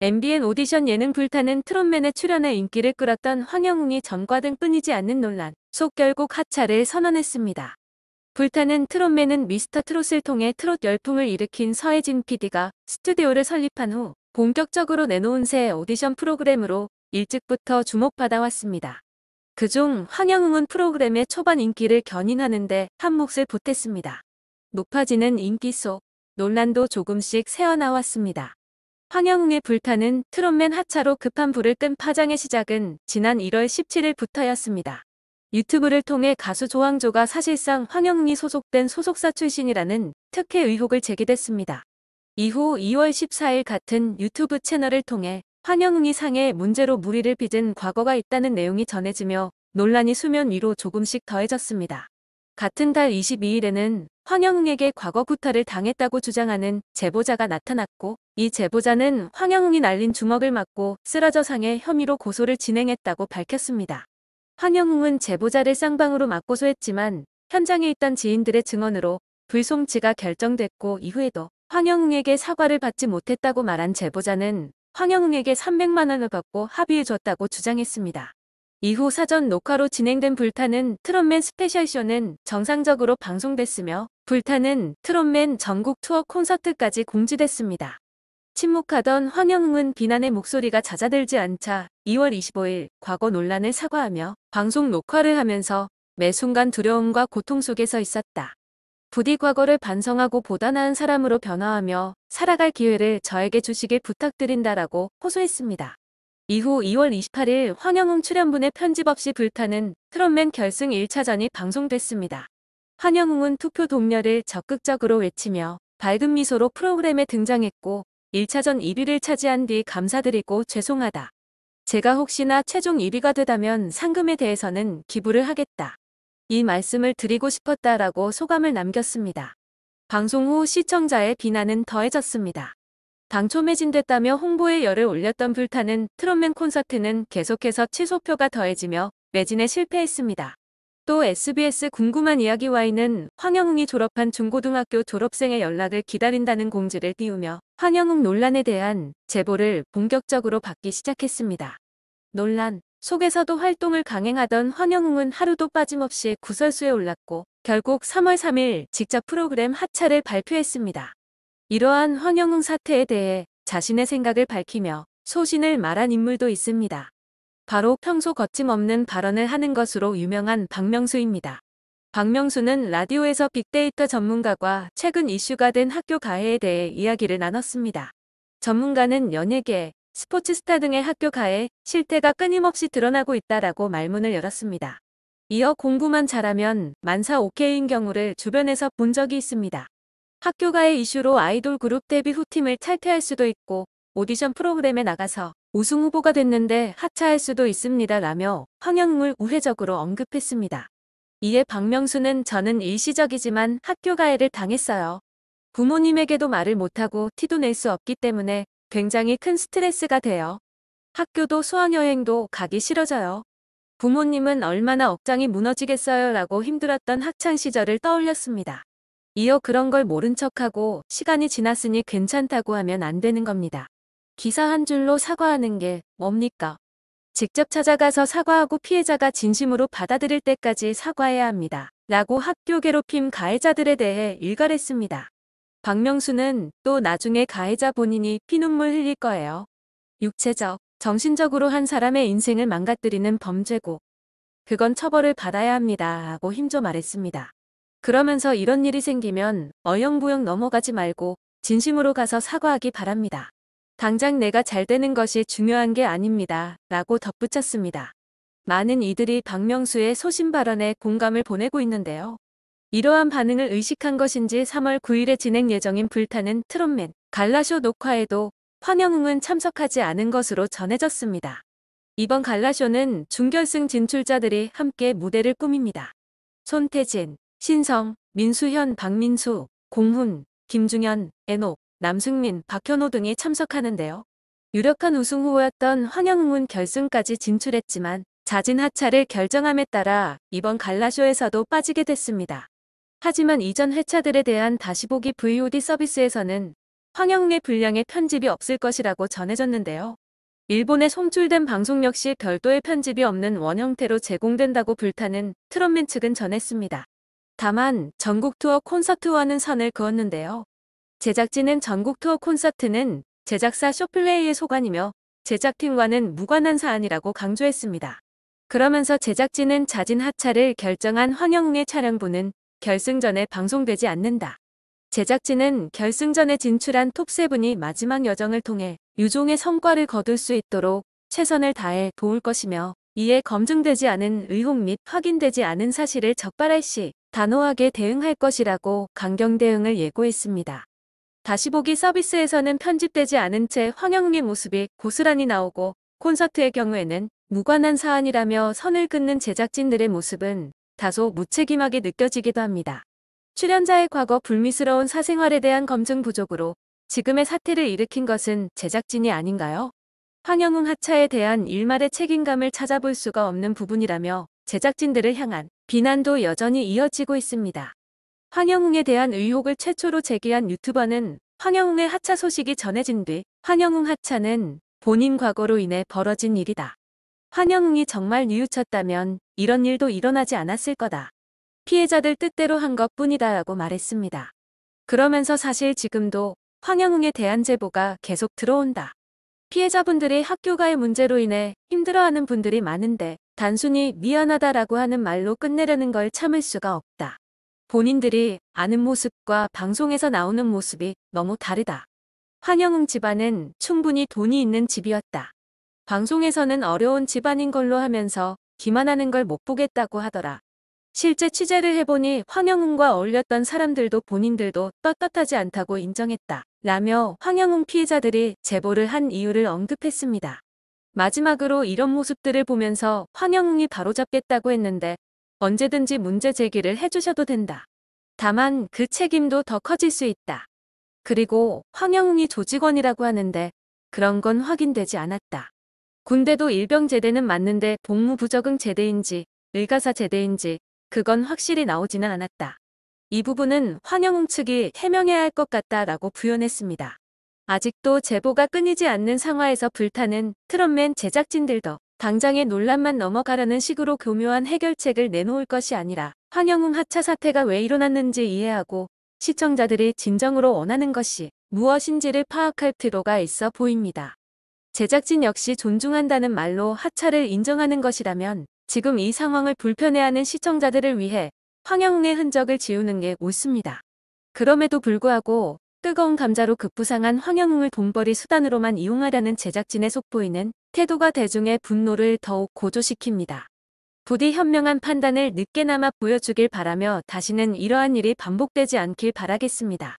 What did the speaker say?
MBN 오디션 예능 불타는 트롯맨에 출연해 인기를 끌었던 황영웅이 전과등 끊이지 않는 논란 속 결국 하차를 선언했습니다. 불타는 트롯맨은 미스터 트롯을 통해 트롯 열풍을 일으킨 서혜진 PD가 스튜디오를 설립한 후 본격적으로 내놓은 새 오디션 프로그램으로 일찍부터 주목받아 왔습니다. 그중 황영웅은 프로그램의 초반 인기를 견인하는데 한 몫을 보탰습니다. 높아지는 인기 속 논란도 조금씩 새어나왔습니다. 황영웅의 불타는 트롯맨 하차로 급한 불을 끈 파장의 시작은 지난 1월 17일부터였습니다. 유튜브를 통해 가수 조항조가 사실상 황영웅이 소속된 소속사 출신이라는 특혜 의혹을 제기됐습니다. 이후 2월 14일 같은 유튜브 채널을 통해 황영웅이 상해 문제로 물의를 빚은 과거가 있다는 내용이 전해지며 논란이 수면 위로 조금씩 더해졌습니다. 같은 달 22일에는 황영웅에게 과거 구타를 당했다고 주장하는 제보자가 나타났고 이 제보자는 황영웅이 날린 주먹을 맞고 쓰러져 상해 혐의로 고소를 진행했다고 밝혔습니다. 황영웅은 제보자를 쌍방으로 맞고소했지만 현장에 있던 지인들의 증언으로 불송치가 결정됐고 이후에도 황영웅에게 사과를 받지 못했다고 말한 제보자는 황영웅에게 300만 원을 받고 합의해줬다고 주장했습니다. 이후 사전 녹화로 진행된 불타는 트롯맨 스페셜쇼는 정상적으로 방송됐으며 불타는 트롯맨 전국 투어 콘서트까지 공지됐습니다. 침묵하던 황영웅은 비난의 목소리가 잦아들지 않자 2월 25일 과거 논란을 사과하며 방송 녹화를 하면서 매 순간 두려움과 고통 속에서 있었다. 부디 과거를 반성하고 보다 나은 사람으로 변화하며 살아갈 기회를 저에게 주시길 부탁드린다라고 호소했습니다. 이후 2월 28일 황영웅 출연분의 편집 없이 불타는 트롯맨 결승 1차전이 방송됐습니다. 황영웅은 투표 동료를 적극적으로 외치며 밝은 미소로 프로그램에 등장했고 1차전 1위를 차지한 뒤 감사드리고 죄송하다. 제가 혹시나 최종 1위가 되다면 상금에 대해서는 기부를 하겠다. 이 말씀을 드리고 싶었다라고 소감을 남겼습니다. 방송 후 시청자의 비난은 더해졌습니다. 당초 매진됐다며 홍보에 열을 올렸던 불타는 트롯맨 콘서트는 계속해서 취소표가 더해지며 매진에 실패했습니다. 또 SBS 궁금한 이야기 Y는 황영웅이 졸업한 중고등학교 졸업생의 연락을 기다린다는 공지를 띄우며 황영웅 논란에 대한 제보를 본격적으로 받기 시작했습니다. 논란 속에서도 활동을 강행하던 황영웅은 하루도 빠짐없이 구설수에 올랐고 결국 3월 3일 직접 프로그램 하차를 발표했습니다. 이러한 황영웅 사태에 대해 자신의 생각을 밝히며 소신을 말한 인물도 있습니다. 바로 평소 거침없는 발언을 하는 것으로 유명한 박명수입니다. 박명수는 라디오에서 빅데이터 전문가와 최근 이슈가 된 학교 가해에 대해 이야기를 나눴습니다. 전문가는 연예계, 스포츠 스타 등의 학교 가해 실태가 끊임없이 드러나고 있다라고 말문을 열었습니다. 이어 공부만 잘하면 만사 오케이인 경우를 주변에서 본 적이 있습니다. 학교 가해 이슈로 아이돌 그룹 데뷔 후 팀을 탈퇴할 수도 있고 오디션 프로그램에 나가서 우승 후보가 됐는데 하차할 수도 있습니다 라며 황영웅을 우회적으로 언급했습니다. 이에 박명수는 저는 일시적이지만 학교 가해를 당했어요. 부모님에게도 말을 못하고 티도 낼 수 없기 때문에 굉장히 큰 스트레스가 돼요. 학교도 수학여행도 가기 싫어져요. 부모님은 얼마나 억장이 무너지겠어요 라고 힘들었던 학창시절을 떠올렸습니다. 이어 그런 걸 모른 척하고 시간이 지났으니 괜찮다고 하면 안 되는 겁니다. 기사 한 줄로 사과하는 게 뭡니까? 직접 찾아가서 사과하고 피해자가 진심으로 받아들일 때까지 사과해야 합니다. 라고 학교 괴롭힘 가해자들에 대해 일갈했습니다. 박명수는 또 나중에 가해자 본인이 피눈물 흘릴 거예요. 육체적, 정신적으로 한 사람의 인생을 망가뜨리는 범죄고 그건 처벌을 받아야 합니다. 하고 힘줘 말했습니다. 그러면서 이런 일이 생기면 어영부영 넘어가지 말고 진심으로 가서 사과하기 바랍니다. 당장 내가 잘 되는 것이 중요한 게 아닙니다. 라고 덧붙였습니다. 많은 이들이 박명수의 소신 발언에 공감을 보내고 있는데요. 이러한 반응을 의식한 것인지 3월 9일에 진행 예정인 불타는 트롯맨 갈라쇼 녹화에도 황영웅은 참석하지 않은 것으로 전해졌습니다. 이번 갈라쇼는 준결승 진출자들이 함께 무대를 꾸밉니다. 손태진, 신성, 민수현, 박민수, 공훈, 김중현, 애녹, 남승민, 박현호 등이 참석하는데요. 유력한 우승 후보였던 황영웅은 결승까지 진출했지만 자진 하차를 결정함에 따라 이번 갈라쇼에서도 빠지게 됐습니다. 하지만 이전 회차들에 대한 다시 보기 VOD 서비스에서는 황영웅의 분량에 편집이 없을 것이라고 전해졌는데요. 일본에 송출된 방송 역시 별도의 편집이 없는 원형태로 제공된다고 불타는 트롯맨 측은 전했습니다. 다만 전국 투어 콘서트와는 선을 그었는데요. 제작진은 전국 투어 콘서트는 제작사 쇼플레이의 소관이며 제작팀과는 무관한 사안이라고 강조했습니다. 그러면서 제작진은 자진 하차를 결정한 황영웅의 촬영부는 결승전에 방송되지 않는다. 제작진은 결승전에 진출한 톱7이 마지막 여정을 통해 유종의 성과를 거둘 수 있도록 최선을 다해 도울 것이며, 이에 검증되지 않은 의혹 및 확인되지 않은 사실을 적발할 시 단호하게 대응할 것이라고 강경 대응을 예고했습니다. 다시 보기 서비스에서는 편집되지 않은 채 황영웅의 모습이 고스란히 나오고, 콘서트의 경우에는 무관한 사안이라며 선을 긋는 제작진들의 모습은 다소 무책임하게 느껴지기도 합니다. 출연자의 과거 불미스러운 사생활에 대한 검증 부족으로 지금의 사태를 일으킨 것은 제작진이 아닌가요? 황영웅 하차에 대한 일말의 책임감을 찾아볼 수가 없는 부분이라며 제작진들을 향한 비난도 여전히 이어지고 있습니다. 황영웅에 대한 의혹을 최초로 제기한 유튜버는 황영웅의 하차 소식이 전해진 뒤 황영웅 하차는 본인 과거로 인해 벌어진 일이다. 황영웅이 정말 뉘우쳤다면 이런 일도 일어나지 않았을 거다. 피해자들 뜻대로 한 것뿐이다 라고 말했습니다. 그러면서 사실 지금도 황영웅에 대한 제보가 계속 들어온다. 피해자분들이 학교가의 문제로 인해 힘들어하는 분들이 많은데 단순히 미안하다라고 하는 말로 끝내려는 걸 참을 수가 없다. 본인들이 아는 모습과 방송에서 나오는 모습이 너무 다르다. 황영웅 집안은 충분히 돈이 있는 집이었다. 방송에서는 어려운 집안인 걸로 하면서 기만하는 걸 못 보겠다고 하더라. 실제 취재를 해보니 황영웅과 어울렸던 사람들도 본인들도 떳떳하지 않다고 인정했다. 라며 황영웅 피해자들이 제보를 한 이유를 언급했습니다. 마지막으로 이런 모습들을 보면서 황영웅이 바로잡겠다고 했는데 언제든지 문제 제기를 해주셔도 된다. 다만 그 책임도 더 커질 수 있다. 그리고 황영웅이 조직원이라고 하는데 그런 건 확인되지 않았다. 군대도 일병제대는 맞는데 복무부적응 제대인지 의가사 제대인지 그건 확실히 나오지는 않았다. 이 부분은 황영웅 측이 해명해야 할 것 같다라고 부연했습니다. 아직도 제보가 끊이지 않는 상황에서 불타는 트롯맨 제작진들도 당장의 논란만 넘어가려는 식으로 교묘한 해결책을 내놓을 것이 아니라 황영웅 하차 사태가 왜 일어났는지 이해하고 시청자들이 진정으로 원하는 것이 무엇인지를 파악할 필요가 있어 보입니다. 제작진 역시 존중한다는 말로 하차를 인정하는 것이라면 지금 이 상황을 불편해하는 시청자들을 위해 황영웅의 흔적을 지우는 게 옳습니다. 그럼에도 불구하고 뜨거운 감자로 급부상한 황영웅을 돈벌이 수단으로만 이용하려는 제작진의 속보이는 태도가 대중의 분노를 더욱 고조시킵니다. 부디 현명한 판단을 늦게나마 보여주길 바라며 다시는 이러한 일이 반복되지 않길 바라겠습니다.